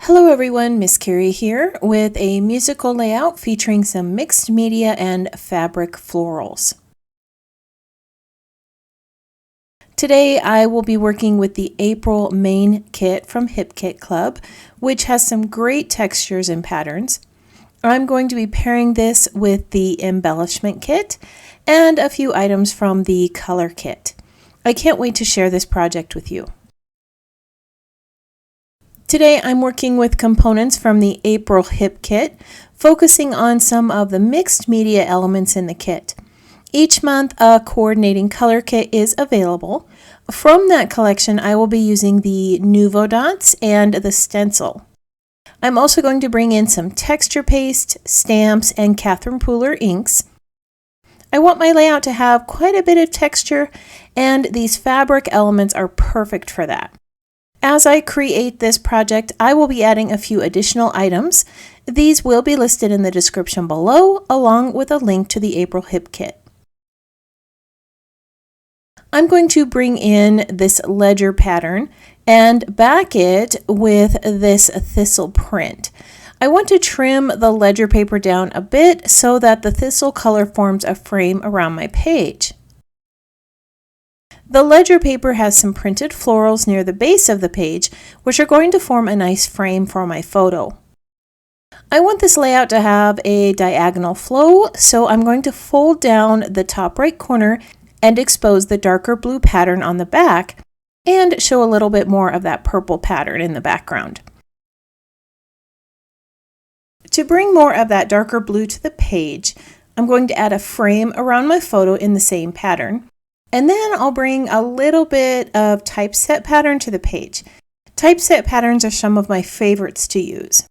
Hello everyone, Miss Carrie here with a musical layout featuring some mixed media and fabric florals. Today I will be working with the April Main Kit from Hip Kit Club, which has some great textures and patterns. I'm going to be pairing this with the embellishment kit and a few items from the color kit. I can't wait to share this project with you. Today I'm working with components from the April Hip Kit, focusing on some of the mixed media elements in the kit. Each month a coordinating color kit is available. From that collection I will be using the Nuvo dots and the stencil. I'm also going to bring in some texture paste, stamps, and Catherine Pooler inks. I want my layout to have quite a bit of texture, and these fabric elements are perfect for that. As I create this project, I will be adding a few additional items. These will be listed in the description below, along with a link to the April Hip Kit. I'm going to bring in this ledger pattern and back it with this thistle print. I want to trim the ledger paper down a bit so that the thistle color forms a frame around my page. The ledger paper has some printed florals near the base of the page, which are going to form a nice frame for my photo. I want this layout to have a diagonal flow, so I'm going to fold down the top right corner and expose the darker blue pattern on the back and show a little bit more of that purple pattern in the background. To bring more of that darker blue to the page, I'm going to add a frame around my photo in the same pattern. And then I'll bring a little bit of typeset pattern to the page. Typeset patterns are some of my favorites to use.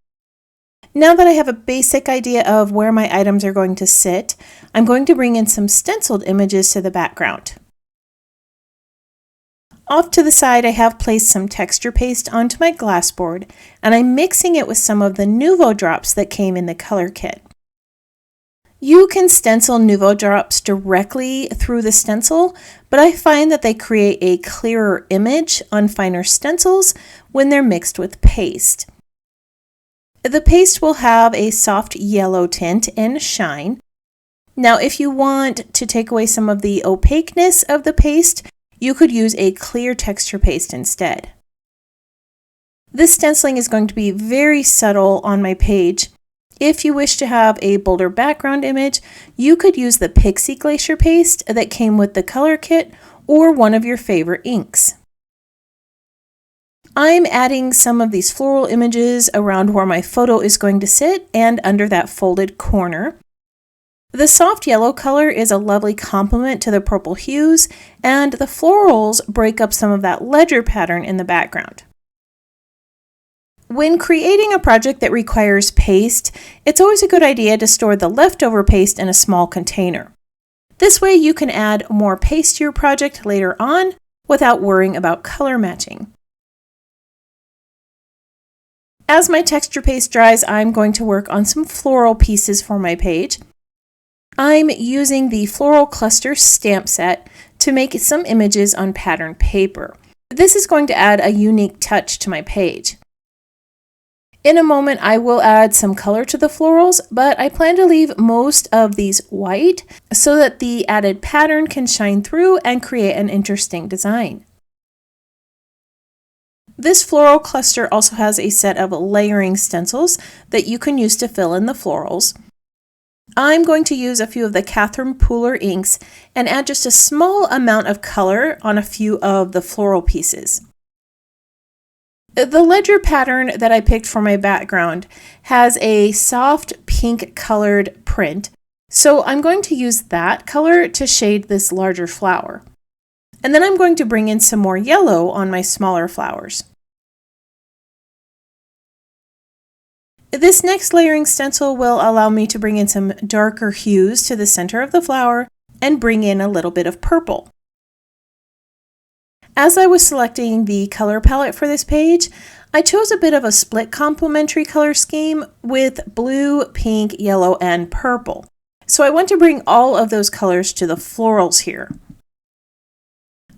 Now that I have a basic idea of where my items are going to sit, I'm going to bring in some stenciled images to the background. Off to the side, I have placed some texture paste onto my glass board, and I'm mixing it with some of the Nuvo drops that came in the color kit. You can stencil Nuvo drops directly through the stencil, but I find that they create a clearer image on finer stencils when they're mixed with paste. The paste will have a soft yellow tint and shine. Now, if you want to take away some of the opaqueness of the paste, you could use a clear texture paste instead. This stenciling is going to be very subtle on my page. If you wish to have a bolder background image, you could use the Pixie Glacier paste that came with the color kit or one of your favorite inks. I'm adding some of these floral images around where my photo is going to sit and under that folded corner. The soft yellow color is a lovely complement to the purple hues, and the florals break up some of that ledger pattern in the background. When creating a project that requires paste, it's always a good idea to store the leftover paste in a small container. This way you can add more paste to your project later on without worrying about color matching. As my texture paste dries, I'm going to work on some floral pieces for my page. I'm using the Floral Cluster stamp set to make some images on patterned paper. This is going to add a unique touch to my page. In a moment, I will add some color to the florals, but I plan to leave most of these white so that the added pattern can shine through and create an interesting design. This floral cluster also has a set of layering stencils that you can use to fill in the florals. I'm going to use a few of the Catherine Pooler inks and add just a small amount of color on a few of the floral pieces. The ledger pattern that I picked for my background has a soft pink colored print, so I'm going to use that color to shade this larger flower. And then I'm going to bring in some more yellow on my smaller flowers. This next layering stencil will allow me to bring in some darker hues to the center of the flower and bring in a little bit of purple. As I was selecting the color palette for this page, I chose a bit of a split complementary color scheme with blue, pink, yellow, and purple. So I want to bring all of those colors to the florals here.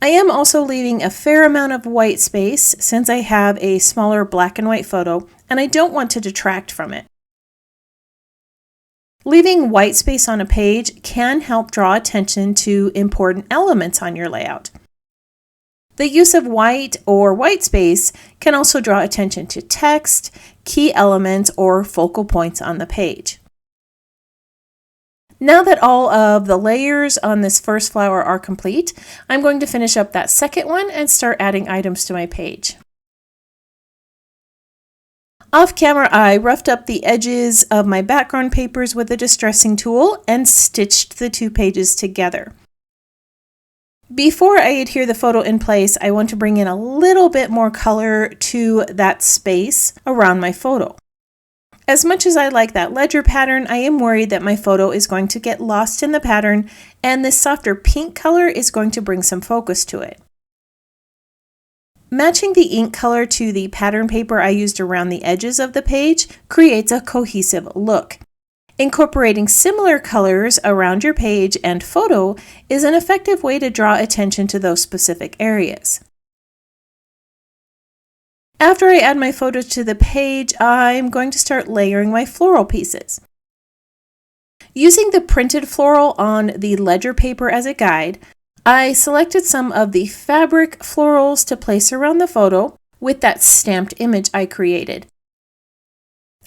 I am also leaving a fair amount of white space since I have a smaller black and white photo and I don't want to detract from it. Leaving white space on a page can help draw attention to important elements on your layout. The use of white or white space can also draw attention to text, key elements, or focal points on the page. Now that all of the layers on this first flower are complete, I'm going to finish up that second one and start adding items to my page. Off camera, I roughed up the edges of my background papers with a distressing tool and stitched the two pages together. Before I adhere the photo in place, I want to bring in a little bit more color to that space around my photo. As much as I like that ledger pattern, I am worried that my photo is going to get lost in the pattern, and this softer pink color is going to bring some focus to it. Matching the ink color to the pattern paper I used around the edges of the page creates a cohesive look. Incorporating similar colors around your page and photo is an effective way to draw attention to those specific areas. After I add my photos to the page, I'm going to start layering my floral pieces. Using the printed floral on the ledger paper as a guide, I selected some of the fabric florals to place around the photo with that stamped image I created.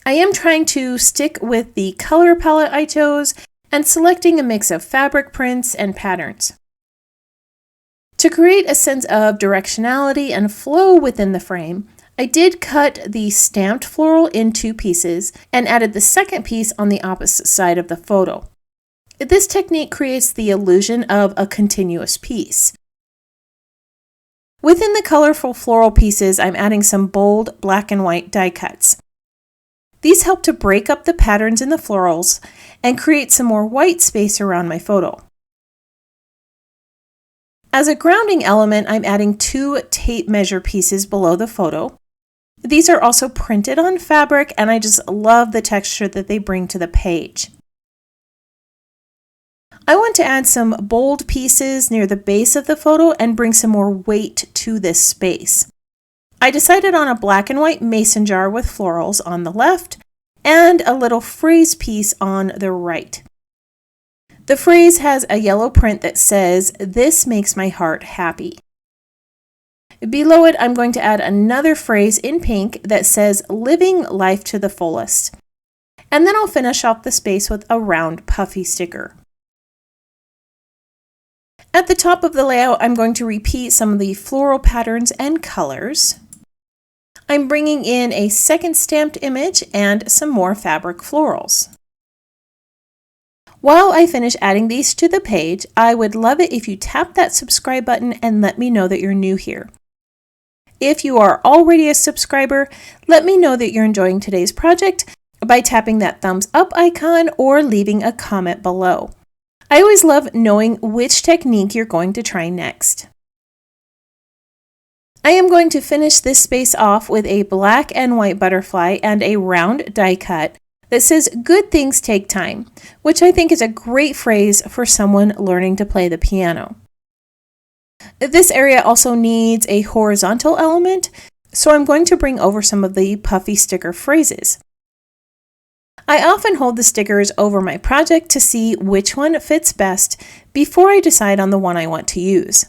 I am trying to stick with the color palette I chose and selecting a mix of fabric prints and patterns. To create a sense of directionality and flow within the frame, I did cut the stamped floral in two pieces and added the second piece on the opposite side of the photo. This technique creates the illusion of a continuous piece. Within the colorful floral pieces, I'm adding some bold black and white die cuts. These help to break up the patterns in the florals and create some more white space around my photo. As a grounding element, I'm adding two tape measure pieces below the photo. These are also printed on fabric, and I just love the texture that they bring to the page. I want to add some bold pieces near the base of the photo and bring some more weight to this space. I decided on a black and white mason jar with florals on the left and a little phrase piece on the right. The phrase has a yellow print that says, "This makes my heart happy." Below it, I'm going to add another phrase in pink that says, "Living life to the fullest." And then I'll finish off the space with a round puffy sticker. At the top of the layout, I'm going to repeat some of the floral patterns and colors. I'm bringing in a second stamped image and some more fabric florals. While I finish adding these to the page, I would love it if you tap that subscribe button and let me know that you're new here. If you are already a subscriber, let me know that you're enjoying today's project by tapping that thumbs up icon or leaving a comment below. I always love knowing which technique you're going to try next. I am going to finish this space off with a black and white butterfly and a round die cut that says, "Good things take time," which I think is a great phrase for someone learning to play the piano. This area also needs a horizontal element, so I'm going to bring over some of the puffy sticker phrases. I often hold the stickers over my project to see which one fits best before I decide on the one I want to use.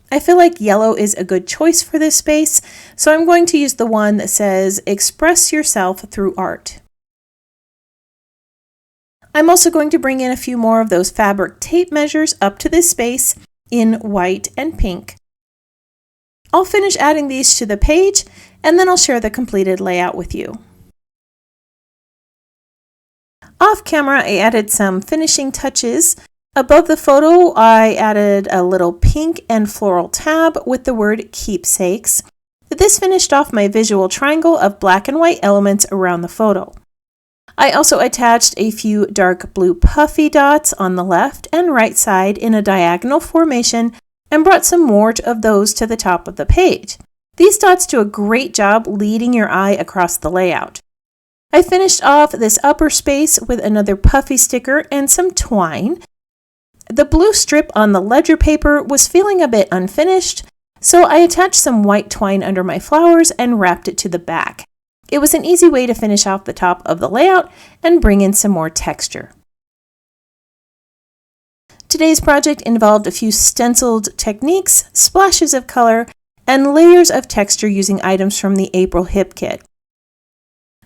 I feel like yellow is a good choice for this space, so I'm going to use the one that says, "Express yourself through art." I'm also going to bring in a few more of those fabric tape measures up to this space in white and pink. I'll finish adding these to the page, and then I'll share the completed layout with you. Off camera, I added some finishing touches. Above the photo, I added a little pink and floral tab with the word "keepsakes." This finished off my visual triangle of black and white elements around the photo. I also attached a few dark blue puffy dots on the left and right side in a diagonal formation and brought some more of those to the top of the page. These dots do a great job leading your eye across the layout. I finished off this upper space with another puffy sticker and some twine. The blue strip on the ledger paper was feeling a bit unfinished, so I attached some white twine under my flowers and wrapped it to the back. It was an easy way to finish off the top of the layout and bring in some more texture. Today's project involved a few stenciled techniques, splashes of color, and layers of texture using items from the April Hip Kit.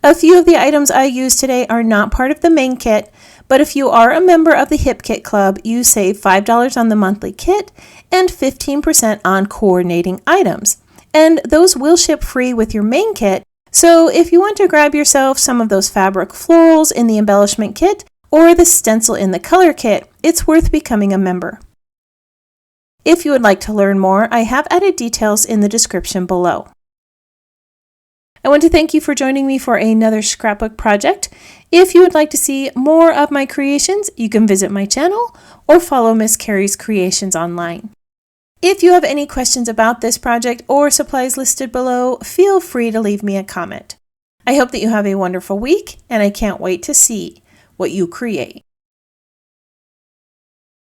A few of the items I used today are not part of the main kit, but if you are a member of the Hip Kit Club, you save $5 on the monthly kit and 15% on coordinating items. And those will ship free with your main kit, so if you want to grab yourself some of those fabric florals in the embellishment kit or the stencil in the color kit, it's worth becoming a member. If you would like to learn more, I have added details in the description below. I want to thank you for joining me for another scrapbook project. If you would like to see more of my creations, you can visit my channel or follow Miss Carrie's Creations online. If you have any questions about this project or supplies listed below, feel free to leave me a comment. I hope that you have a wonderful week, and I can't wait to see what you create.